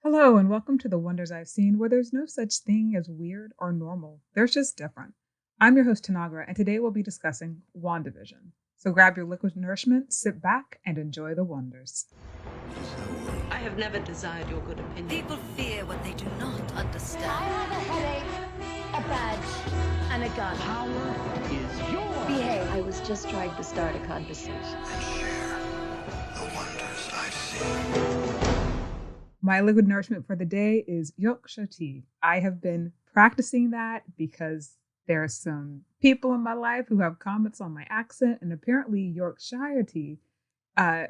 Hello, and welcome to the Wonders I've Seen, where there's no such thing as weird or normal. There's just different. I'm your host, Tanagra, and today we'll be discussing WandaVision. So grab your liquid nourishment, sit back, and enjoy the wonders. I have never desired your good opinion. People fear what they do not I understand. have a headache, a badge, and a gun. Power is yours. Behave. I was just trying to start a conversation. And share the wonders I've seen. My liquid nourishment for the day is Yorkshire tea. I have been practicing that because there are some people in my life who have comments on my accent, and apparently Yorkshire tea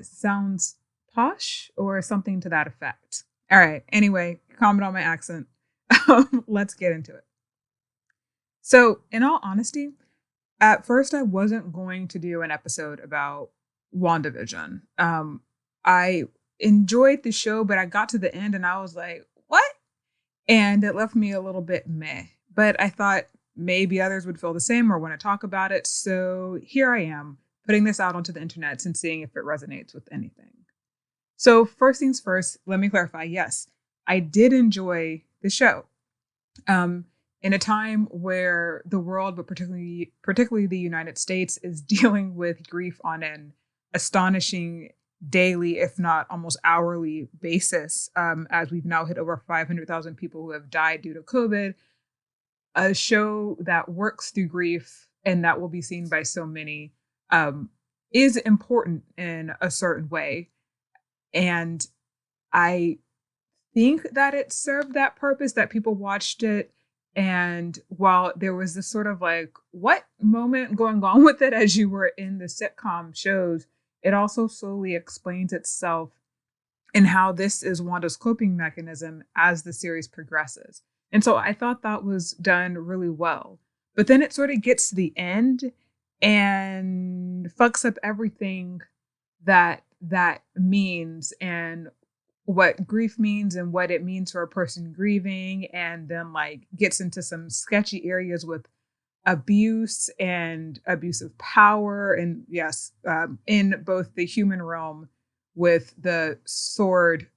sounds posh or something to that effect. All right, anyway, comment on my accent. Let's get into it. So, in all honesty, at first I wasn't going to do an episode about WandaVision. I enjoyed the show, but I got to the end and I was like, what? And it left me a little bit meh. But I thought maybe others would feel the same or want to talk about it. So here I am, putting this out onto the internet and seeing if it resonates with anything. So first things first, let me clarify. Yes, I did enjoy the show. In a time where the world, but particularly the United States, is dealing with grief on an astonishing daily, if not almost hourly basis, as we've now hit over 500,000 people who have died due to COVID, a show that works through grief and that will be seen by so many is important in a certain way. And I think that it served that purpose, that people watched it. And while there was this sort of like, what moment going on with it as you were in the sitcom shows, it also slowly explains itself in how this is Wanda's coping mechanism as the series progresses. And so I thought that was done really well. But then it sort of gets to the end and fucks up everything that means, and what grief means and what it means for a person grieving, and then like gets into some sketchy areas with abuse and abuse of power, and yes, in both the human realm with the sword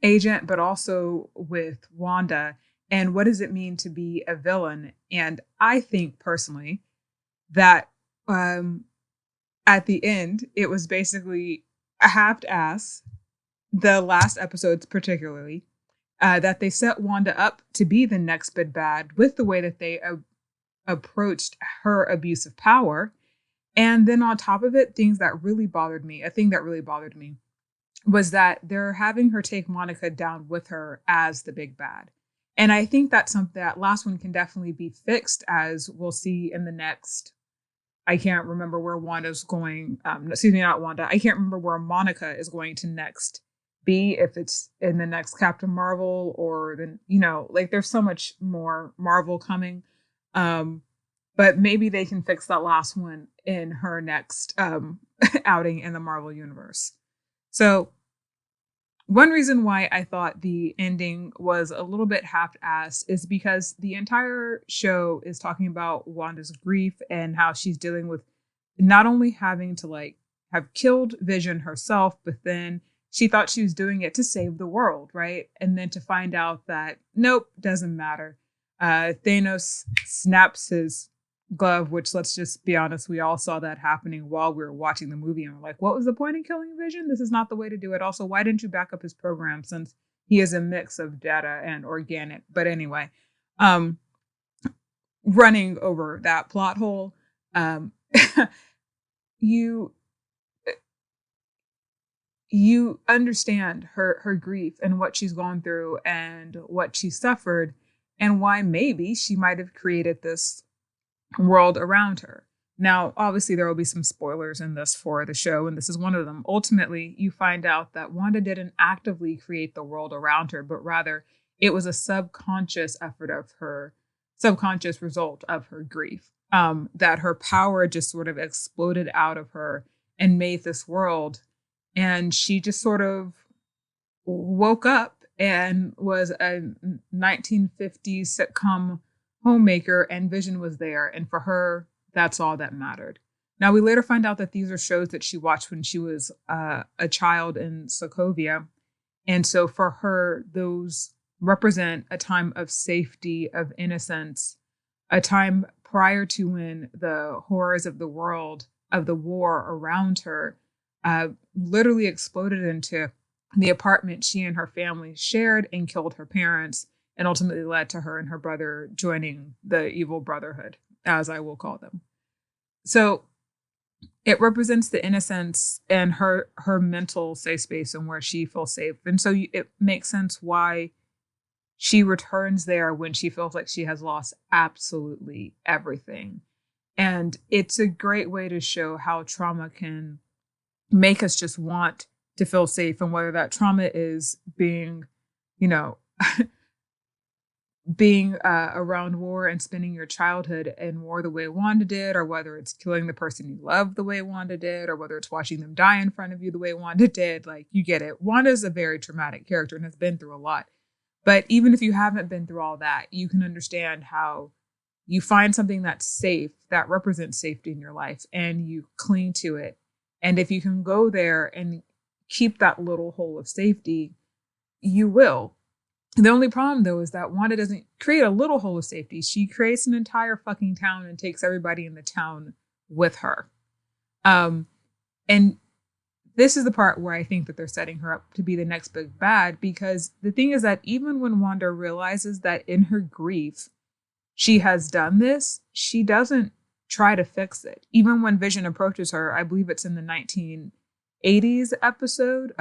agent, but also with Wanda, and what does it mean to be a villain. And I think personally that at the end it was basically a half-ass, the last episodes particularly, that they set Wanda up to be the next big bad with the way that they approached her abuse of power. And then on top of it, a thing that really bothered me was that they're having her take Monica down with her as the big bad. And I think that's something, that last one can definitely be fixed, as we'll see in the next, I can't remember where Wanda's going. Not Wanda. I can't remember where Monica is going to next be, if it's in the next Captain Marvel or like there's so much more Marvel coming. But maybe they can fix that last one in her next outing in the Marvel universe. So one reason why I thought the ending was a little bit half-assed is because the entire show is talking about Wanda's grief and how she's dealing with not only having to like have killed Vision herself, but then she thought she was doing it to save the world, right? And then to find out that, nope, doesn't matter. Thanos snaps his glove, which, let's just be honest, we all saw that happening while we were watching the movie, and we're like, what was the point in killing Vision? This is not the way to do it. Also, why didn't you back up his program, since he is a mix of data and organic? But anyway, running over that plot hole, you understand her grief and what she's gone through and what she suffered, and why maybe she might have created this world around her. Now, obviously, there will be some spoilers in this for the show, and this is one of them. Ultimately, you find out that Wanda didn't actively create the world around her, but rather it was a subconscious result of her grief. That her power just sort of exploded out of her and made this world. And she just sort of woke up and was a 1950s sitcom homemaker, and Vision was there. And for her, that's all that mattered. Now, we later find out that these are shows that she watched when she was a child in Sokovia. And so for her, those represent a time of safety, of innocence, a time prior to when the horrors of the world, of the war around her, literally exploded into the apartment she and her family shared and killed her parents, and ultimately led to her and her brother joining the evil brotherhood, as I will call them. So it represents the innocence and her mental safe space and where she feels safe. And so it makes sense why she returns there when she feels like she has lost absolutely everything. And it's a great way to show how trauma can make us just want to feel safe. And whether that trauma is being, being around war and spending your childhood in war the way Wanda did, or whether it's killing the person you love the way Wanda did, or whether it's watching them die in front of you the way Wanda did, like, you get it. Wanda's a very traumatic character and has been through a lot. But even if you haven't been through all that, you can understand how you find something that's safe, that represents safety in your life, and you cling to it. And if you can go there and keep that little hole of safety, you will. The only problem, though, is that Wanda doesn't create a little hole of safety. She creates an entire fucking town and takes everybody in the town with her. And this is the part where I think that they're setting her up to be the next big bad, because the thing is that even when Wanda realizes that in her grief she has done this, she doesn't try to fix it. Even when Vision approaches her, I believe it's in the 1980s episode,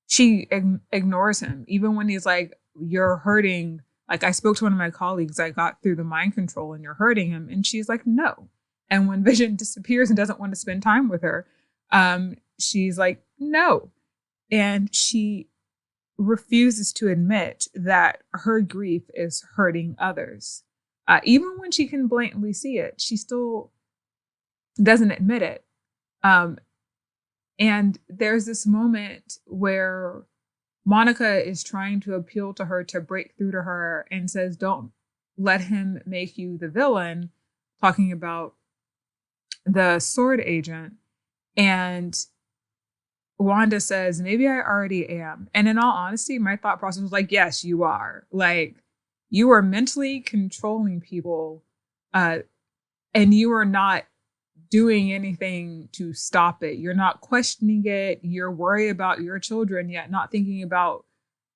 she ignores him. Even when he's like, you're hurting. Like, I spoke to one of my colleagues, I got through the mind control and you're hurting him. And she's like, no. And when Vision disappears and doesn't want to spend time with her, she's like, no. And she refuses to admit that her grief is hurting others. Even when she can blatantly see it, she still doesn't admit it. And there's this moment where Monica is trying to appeal to her to break through to her and says, don't let him make you the villain, talking about the sword agent. And Wanda says, maybe I already am. And in all honesty, my thought process was like, yes, you are. Like, you are mentally controlling people, and you are not doing anything to stop it. You're not questioning it. You're worried about your children, yet not thinking about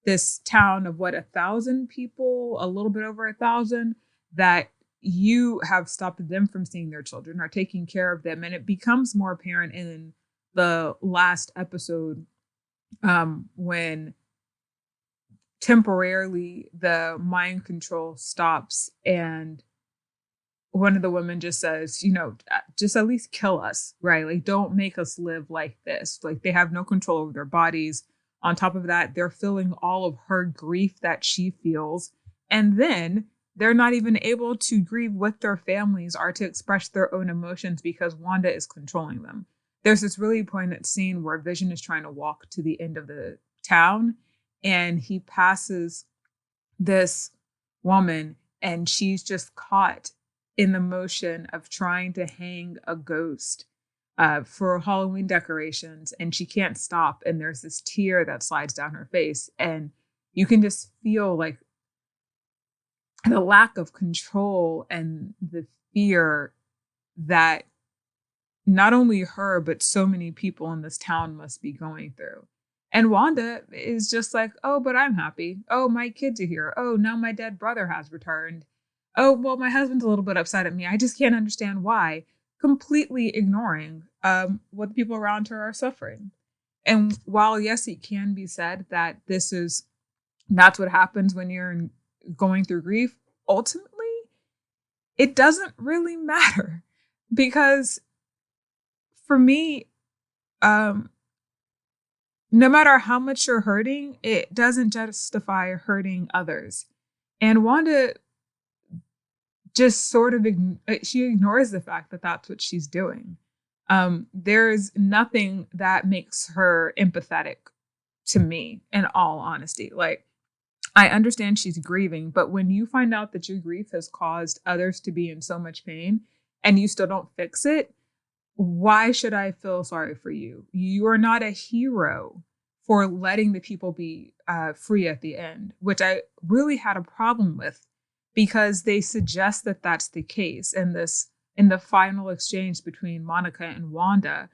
this town of 1,000 people, a little bit over 1,000, that you have stopped them from seeing their children, are taking care of them. And it becomes more apparent in the last episode, when temporarily the mind control stops and one of the women just says, just at least kill us, right? Like, don't make us live like this. Like, they have no control over their bodies. On top of that, they're feeling all of her grief that she feels. And then they're not even able to grieve with their families or to express their own emotions because Wanda is controlling them. There's this really poignant scene where Vision is trying to walk to the end of the town and he passes this woman and she's just caught in the motion of trying to hang a ghost for Halloween decorations, and she can't stop. And there's this tear that slides down her face, and you can just feel like the lack of control and the fear that not only her, but so many people in this town must be going through. And Wanda is just like, oh, but I'm happy. Oh, my kids are here. Oh, now my dead brother has returned. Oh, well, my husband's a little bit upset at me. I just can't understand why. Completely ignoring what the people around her are suffering. And while, yes, it can be said that that's what happens when you're going through grief, ultimately, it doesn't really matter. Because for me, no matter how much you're hurting, it doesn't justify hurting others. And Wanda just sort of she ignores the fact that that's what she's doing. There's nothing that makes her empathetic to me, in all honesty. Like, I understand she's grieving, but when you find out that your grief has caused others to be in so much pain and you still don't fix it, why should I feel sorry for you? You are not a hero for letting the people be free at the end, which I really had a problem with because they suggest that that's the case in the final exchange between Monica and Wanda.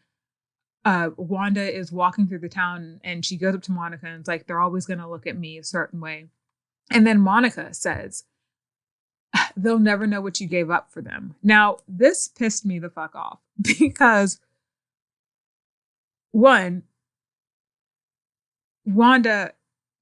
Wanda is walking through the town and she goes up to Monica and it's like, they're always going to look at me a certain way. And then Monica says, they'll never know what you gave up for them. Now, this pissed me the fuck off because one, Wanda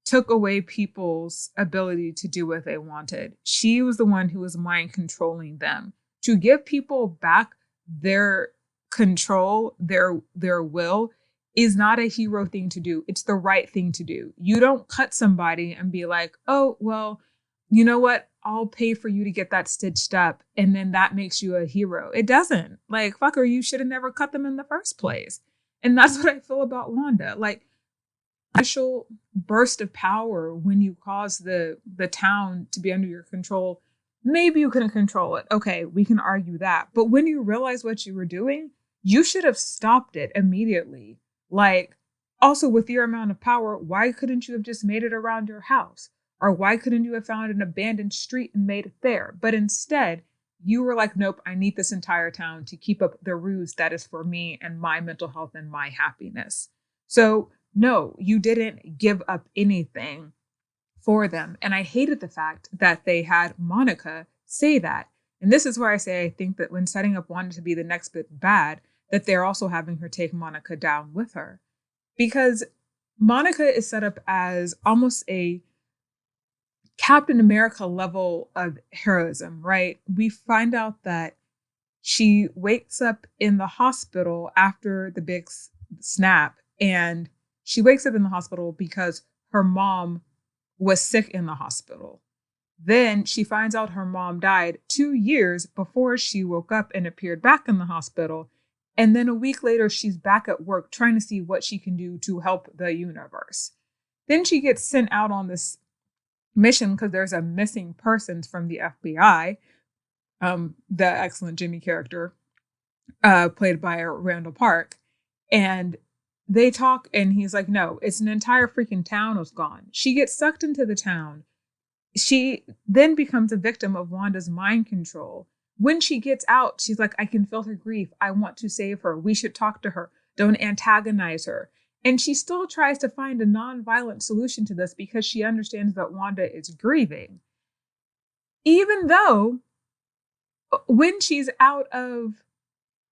took away people's ability to do what they wanted. She was the one who was mind controlling them. To give people back their control, their will, is not a hero thing to do. It's the right thing to do. You don't cut somebody and be like, oh, well, you know what? I'll pay for you to get that stitched up. And then that makes you a hero. It doesn't. Like, fucker, you should have never cut them in the first place. And that's what I feel about Wanda. Like, initial burst of power when you cause the town to be under your control, maybe you couldn't control it. Okay, we can argue that. But when you realize what you were doing, you should have stopped it immediately. Like, also with your amount of power, why couldn't you have just made it around your house? Or why couldn't you have found an abandoned street and made it there? But instead, you were like, nope, I need this entire town to keep up the ruse that is for me and my mental health and my happiness. So no, you didn't give up anything for them. And I hated the fact that they had Monica say that. And this is where I say I think that when setting up Wanda to be the next bit bad, that they're also having her take Monica down with her. Because Monica is set up as almost a Captain America level of heroism, right? We find out that she wakes up in the hospital after the big snap, and she wakes up in the hospital because her mom was sick in the hospital. Then she finds out her mom died 2 years before she woke up and appeared back in the hospital. And then a week later, she's back at work trying to see what she can do to help the universe. Then she gets sent out on this mission because there's a missing persons from the FBI. The excellent Jimmy character, played by Randall Park. And they talk and he's like, no, it's an entire freaking town was gone. She gets sucked into the town. She then becomes a victim of Wanda's mind control. When she gets out, she's like, I can feel her grief. I want to save her. We should talk to her. Don't antagonize her. And she still tries to find a non-violent solution to this because she understands that Wanda is grieving. Even though when she's out of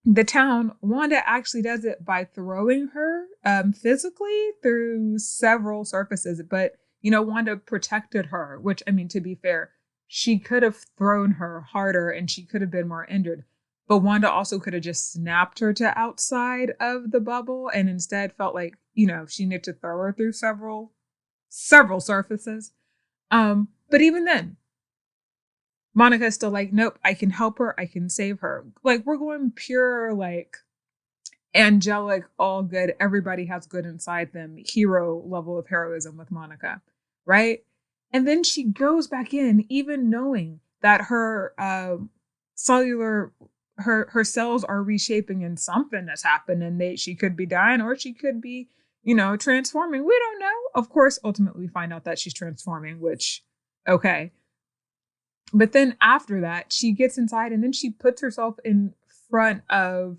the town, Wanda actually does it by throwing her physically through several surfaces. But, you know, Wanda protected her, which, I mean, to be fair, she could have thrown her harder and she could have been more injured. But Wanda also could have just snapped her to outside of the bubble and instead felt like, you know, she needed to throw her through several surfaces. But even then, Monica's still like, nope, I can help her. I can save her. Like, we're going pure, like, angelic, all good. Everybody has good inside them. Hero level of heroism with Monica, right? And then she goes back in, even knowing that her her cells are reshaping and something has happened and she could be dying or she could be, you know, transforming. We don't know. Of course, ultimately we find out that she's transforming, which, okay. But then after that, she gets inside and then she puts herself in front of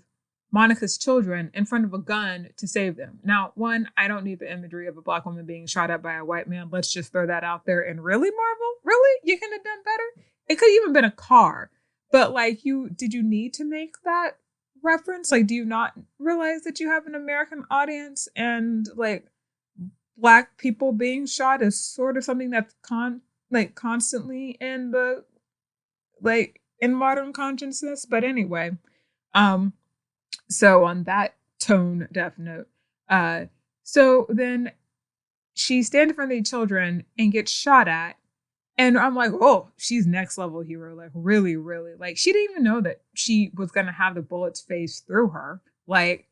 Monica's children in front of a gun to save them. Now, one, I don't need the imagery of a Black woman being shot at by a white man. Let's just throw that out there. And really, Marvel? Really? You could have done better? It could have even been a car. But like, did you need to make that reference? Like, do you not realize that you have an American audience and like Black people being shot is sort of something that's constantly in the, like, in modern consciousness? But anyway, so on that tone deaf note, so then she stands in front of the children and gets shot at. And I'm like, oh, she's next level hero. Like, really, really. Like, she didn't even know that she was going to have the bullets phase through her. Like,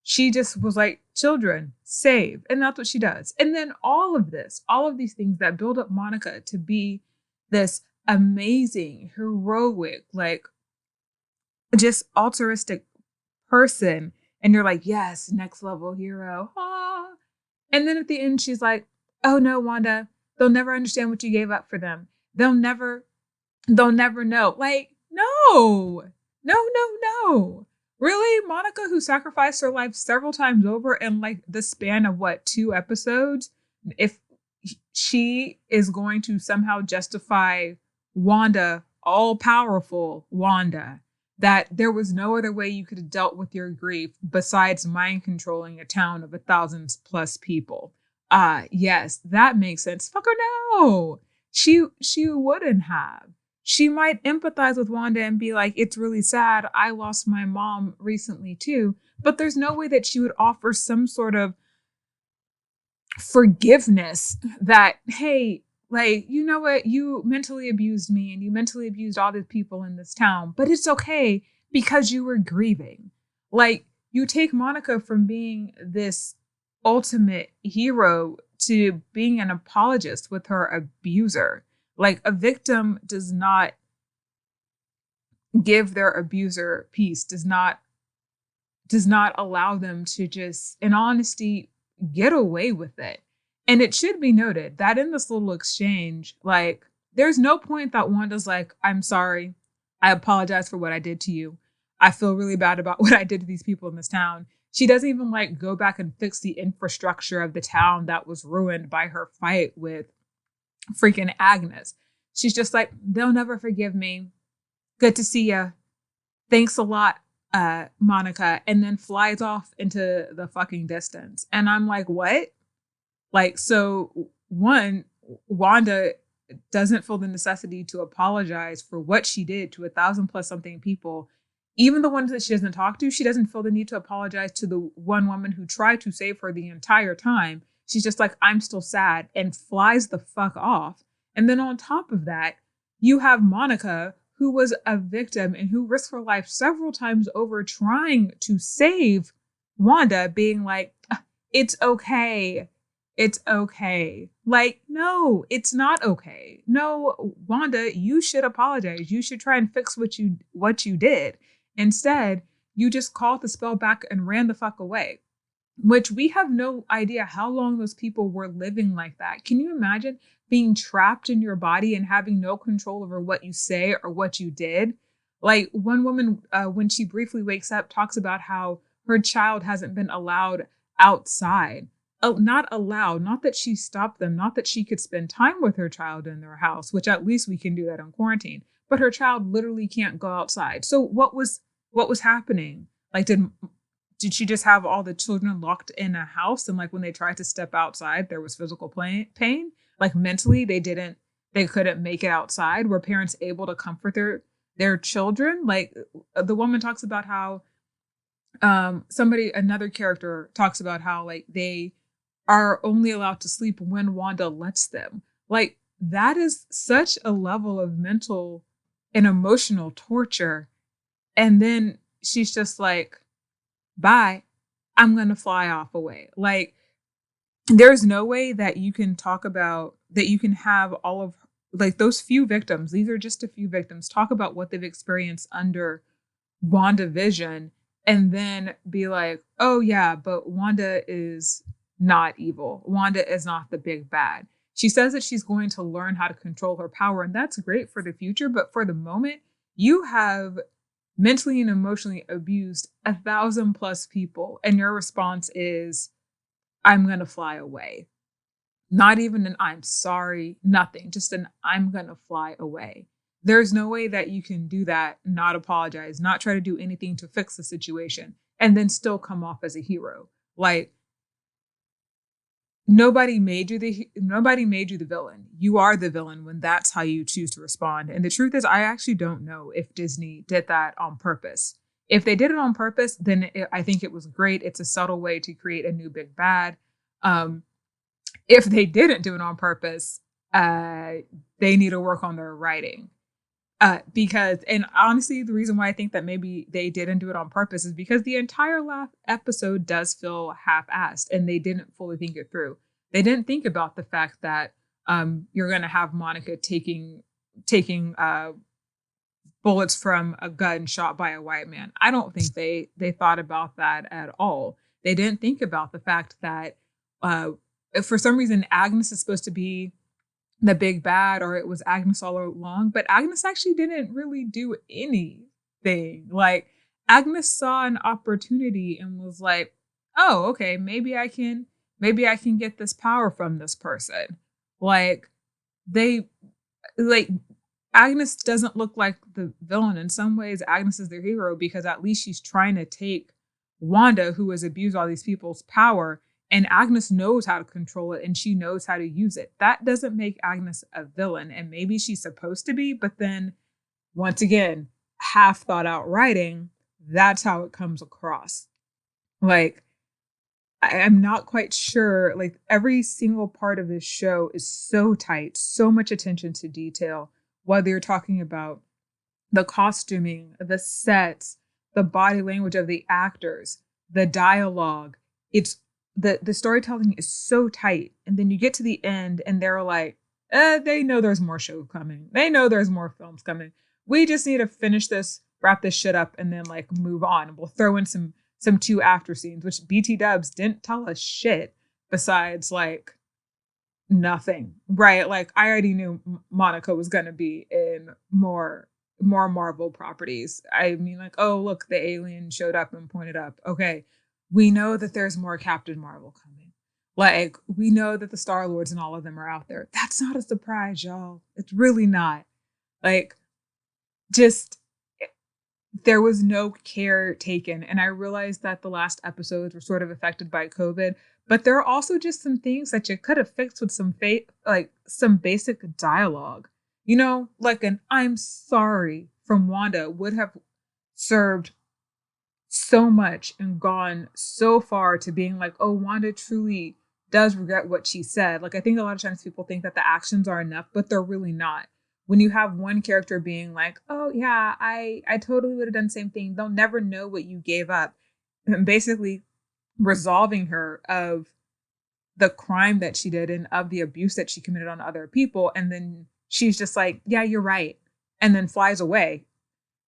she just was like, children, save. And that's what she does. And then all of these things that build up Monica to be this amazing, heroic, like, just altruistic person. And you're like, yes, next level hero. Ah. And then at the end, she's like, oh no, Wanda, they'll never understand what you gave up for them. They'll never know. Like, no. Really? Monica, who sacrificed her life several times over in like the span of what, 2 episodes? If she is going to somehow justify Wanda, all powerful Wanda, that there was no other way you could have dealt with your grief besides mind controlling a town of 1,000+ people. Yes, that makes sense. Fuck her, no. She wouldn't have. She might empathize with Wanda and be like, it's really sad. I lost my mom recently too. But there's no way that she would offer some sort of forgiveness that, hey, like, you know what? You mentally abused me and you mentally abused all the people in this town, but it's okay because you were grieving. Like, you take Monica from being this ultimate hero to being an apologist with her abuser. Like, a victim does not give their abuser peace, does not allow them to just, in honesty, get away with it. And it should be noted that in this little exchange, like, there's no point that Wanda's like, I'm sorry. I apologize for what I did to you. I feel really bad about what I did to these people in this town. She doesn't even like go back and fix the infrastructure of the town that was ruined by her fight with freaking Agnes. She's just like, they'll never forgive me. Good to see ya. Thanks a lot, Monica. And then flies off into the fucking distance. And I'm like, what? Like, so one, Wanda doesn't feel the necessity to apologize for what she did to 1,000+ something people. Even the ones that she doesn't talk to, she doesn't feel the need to apologize to the one woman who tried to save her the entire time. She's just like, I'm still sad, and flies the fuck off. And then on top of that, you have Monica, who was a victim and who risked her life several times over trying to save Wanda, being like, it's okay. It's okay. Like, no, it's not okay. No, Wanda, you should apologize. You should try and fix what you did. Instead, you just called the spell back and ran the fuck away, which we have no idea how long those people were living like that. Can you imagine being trapped in your body and having no control over what you say or what you did? Like, one woman, when she briefly wakes up, talks about how her child hasn't been allowed outside. Not allowed, not that she stopped them, not that she could spend time with her child in their house, which at least we can do that in quarantine, but her child literally can't go outside. So what was happening? Like, did she just have all the children locked in a house, and like when they tried to step outside, there was physical pain? Like, mentally, they couldn't make it outside? Were parents able to comfort their children? Like, the woman talks about how another character talks about how like they are only allowed to sleep when Wanda lets them. Like, that is such a level of mental and emotional torture. And then she's just like, bye, I'm going to fly off away. Like, there's no way that you can talk about, that you can have all of, like, those few victims, these are just a few victims, talk about what they've experienced under WandaVision and then be like, oh yeah, but Wanda is not evil. Wanda is not the big bad. She says that she's going to learn how to control her power, and that's great for the future. But for the moment, you have mentally and emotionally abused 1,000+ people, and your response is, I'm going to fly away. Not even an I'm sorry, nothing, just an I'm going to fly away. There's no way that you can do that, not apologize, not try to do anything to fix the situation, and then still come off as a hero. Like, nobody made you the villain. You are the villain when that's how you choose to respond. And the truth is, I actually don't know if Disney did that on purpose. If they did it on purpose, then I think it was great. It's a subtle way to create a new big bad. If they didn't do it on purpose, they need to work on their writing. Because, and honestly, the reason why I think that maybe they didn't do it on purpose is because the entire last episode does feel half-assed and they didn't fully think it through. They didn't think about the fact that you're going to have Monica taking bullets from a gun shot by a white man. I don't think they thought about that at all. They didn't think about the fact that if for some reason Agnes is supposed to be the big bad, or it was Agnes all along, but Agnes actually didn't really do anything. Like, Agnes saw an opportunity and was like, oh, okay, maybe I can get this power from this person. Like, they, like, Agnes doesn't look like the villain. In some ways, Agnes is their hero because at least she's trying to take Wanda, who has abused all these people's power, and Agnes knows how to control it and she knows how to use it. That doesn't make Agnes a villain, and maybe she's supposed to be, but then once again, half thought out writing, that's how it comes across. Like, I'm not quite sure. Like, every single part of this show is so tight, so much attention to detail, whether you're talking about the costuming, the sets, the body language of the actors, the dialogue. It's the storytelling is so tight. And then you get to the end and they're like, they know there's more show coming. They know there's more films coming. We just need to finish this, wrap this shit up, and then like move on. And we'll throw in some 2 after scenes, which BT Dubs didn't tell us shit besides like nothing, right? Like, I already knew Monica was going to be in more Marvel properties. I mean, like, oh, look, the alien showed up and pointed up. Okay, we know that there's more Captain Marvel coming. Like, we know that the Star-Lords and all of them are out there. That's not a surprise, y'all. It's really not. Like, just, there was no care taken. And I realized that the last episodes were sort of affected by COVID, but there are also just some things that you could have fixed with some some basic dialogue. You know, like an "I'm sorry" from Wanda would have served so much and gone so far to being like, oh, Wanda truly does regret what she said. Like, I think a lot of times people think that the actions are enough, but they're really not. When you have one character being like, oh yeah, I totally would have done the same thing, they'll never know what you gave up. And basically resolving her of the crime that she did and of the abuse that she committed on other people. And then she's just like, yeah, you're right. And then flies away.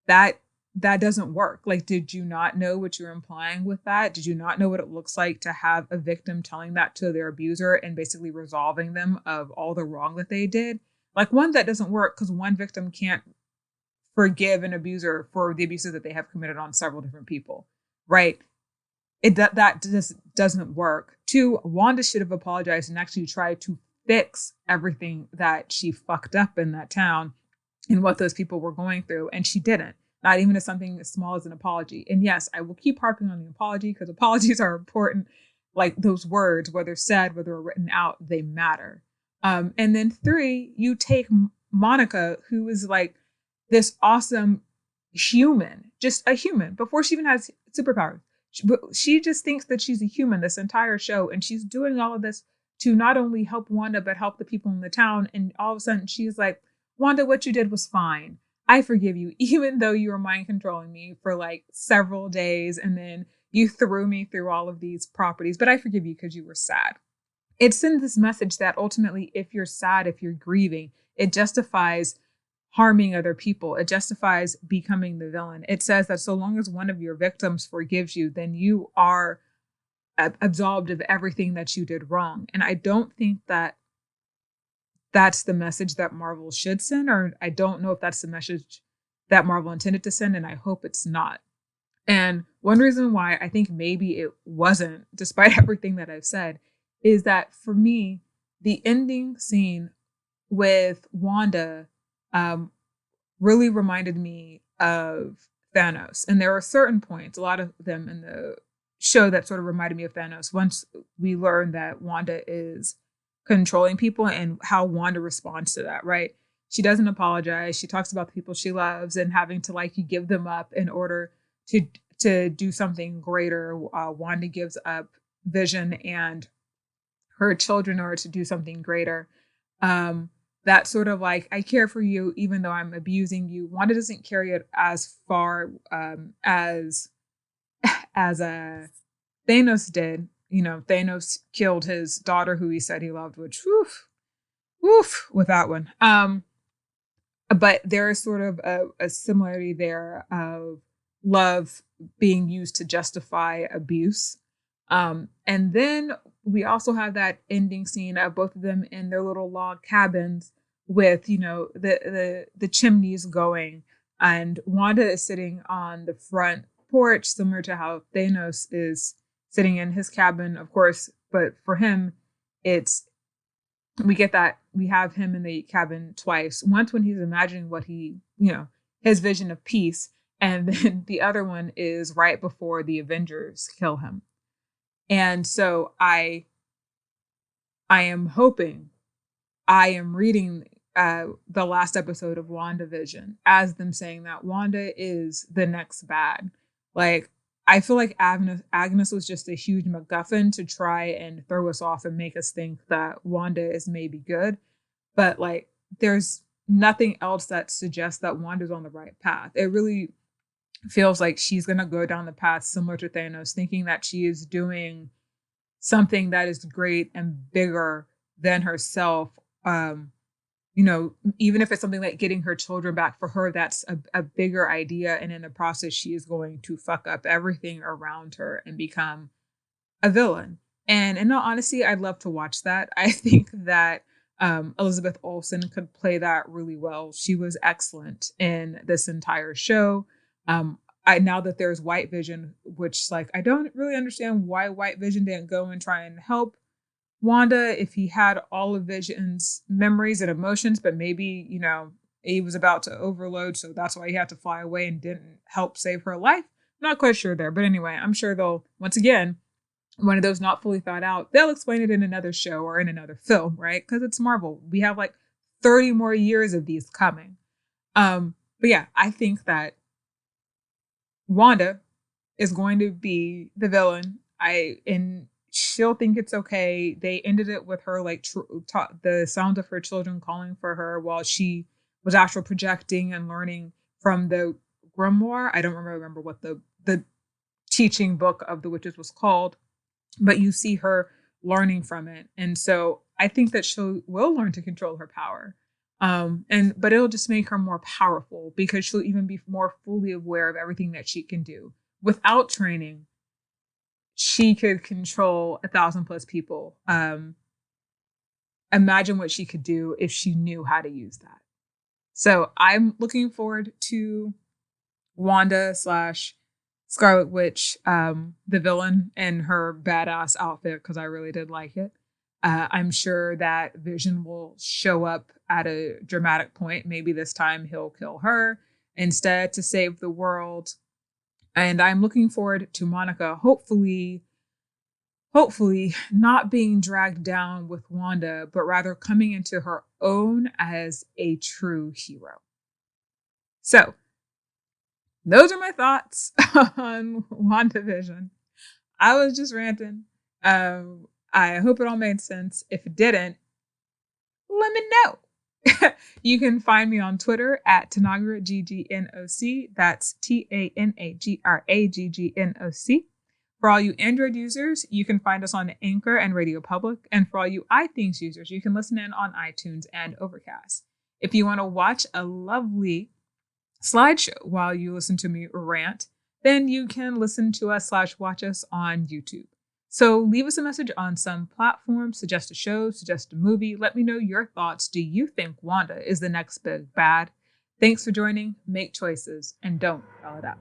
That doesn't work. Like, did you not know what you're implying with that? Did you not know what it looks like to have a victim telling that to their abuser and basically resolving them of all the wrong that they did? Like, one, that doesn't work because one victim can't forgive an abuser for the abuses that they have committed on several different people, right? That just doesn't work. 2, Wanda should have apologized and actually tried to fix everything that she fucked up in that town and what those people were going through, and she didn't. Not even as something as small as an apology. And yes, I will keep harping on the apology because apologies are important. Like, those words, whether said, whether written out, they matter. And then 3, you take Monica, who is like this awesome human, just a human, before she even has superpowers. She just thinks that she's a human this entire show, and she's doing all of this to not only help Wanda, but help the people in the town. And all of a sudden she's like, Wanda, what you did was fine. I forgive you, even though you were mind controlling me for like several days. And then you threw me through all of these properties, but I forgive you because you were sad. It sends this message that ultimately, if you're sad, if you're grieving, it justifies harming other people. It justifies becoming the villain. It says that so long as one of your victims forgives you, then you are absolved of everything that you did wrong. And I don't think that that's the message that Marvel should send, or I don't know if that's the message that Marvel intended to send, and I hope it's not. And one reason why I think maybe it wasn't, despite everything that I've said, is that for me, the ending scene with Wanda really reminded me of Thanos. And there are certain points, a lot of them in the show, that sort of reminded me of Thanos once we learned that Wanda is controlling people and how Wanda responds to that, right? She doesn't apologize. She talks about the people she loves and having to like give them up in order to do something greater. Wanda gives up Vision and her children in order to do something greater. That sort of like, I care for you even though I'm abusing you. Wanda doesn't carry it as far as Thanos did. You know, Thanos killed his daughter who he said he loved, which woof with that one. But there is sort of a similarity there of love being used to justify abuse. And then we also have that ending scene of both of them in their little log cabins with, you know, the chimneys going, and Wanda is sitting on the front porch, similar to how Thanos is sitting in his cabin, of course. But for him, it's we have him in the cabin twice. Once when he's imagining what he, you know, his vision of peace, and then the other one is right before the Avengers kill him. And so I am hoping, I am reading the last episode of WandaVision as them saying that Wanda is the next bad. Like, I feel like Agnes was just a huge MacGuffin to try and throw us off and make us think that Wanda is maybe good. But like, there's nothing else that suggests that Wanda's on the right path. It really feels like she's going to go down the path similar to Thanos, thinking that she is doing something that is great and bigger than herself. You know, even if it's something like getting her children back, for her, that's a bigger idea. And in the process, she is going to fuck up everything around her and become a villain. And in all honesty, I'd love to watch that. I think that Elizabeth Olsen could play that really well. She was excellent in this entire show. Now that there's White Vision, which, like, I don't really understand why White Vision didn't go and try and help Wanda if he had all of Vision's memories and emotions, but maybe, you know, he was about to overload, so that's why he had to fly away and didn't help save her life. Not quite sure there, but anyway, I'm sure they'll, once again, one of those not fully thought out, they'll explain it in another show or in another film, right? Because it's Marvel. We have like 30 more years of these coming. But yeah, I think that Wanda is going to be the villain. And she'll think it's okay. They ended it with her like the sound of her children calling for her while she was astral projecting and learning from the grimoire. I don't remember what the teaching book of the witches was called, but you see her learning from it. And so I think that she will learn to control her power. But it'll just make her more powerful because she'll even be more fully aware of everything that she can do. Without training, she could control 1,000+ people. Imagine what she could do if she knew how to use that. So I'm looking forward to Wanda / Scarlet Witch, the villain, in her badass outfit, because I really did like it. I'm sure that Vision will show up at a dramatic point. Maybe this time he'll kill her instead to save the world. And I'm looking forward to Monica hopefully not being dragged down with Wanda, but rather coming into her own as a true hero. So, those are my thoughts on WandaVision. I was just ranting. I hope it all made sense. If it didn't, let me know. You can find me on Twitter at Tanagra GGNOC. That's TANAGRAGGNOC. For all you Android users, you can find us on Anchor and RadioPublic. And for all you iThings users, you can listen in on iTunes and Overcast. If you want to watch a lovely slideshow while you listen to me rant, then you can listen to us / watch us on YouTube. So leave us a message on some platform, suggest a show, suggest a movie. Let me know your thoughts. Do you think Wanda is the next big bad? Thanks for joining. Make choices and don't spell it out.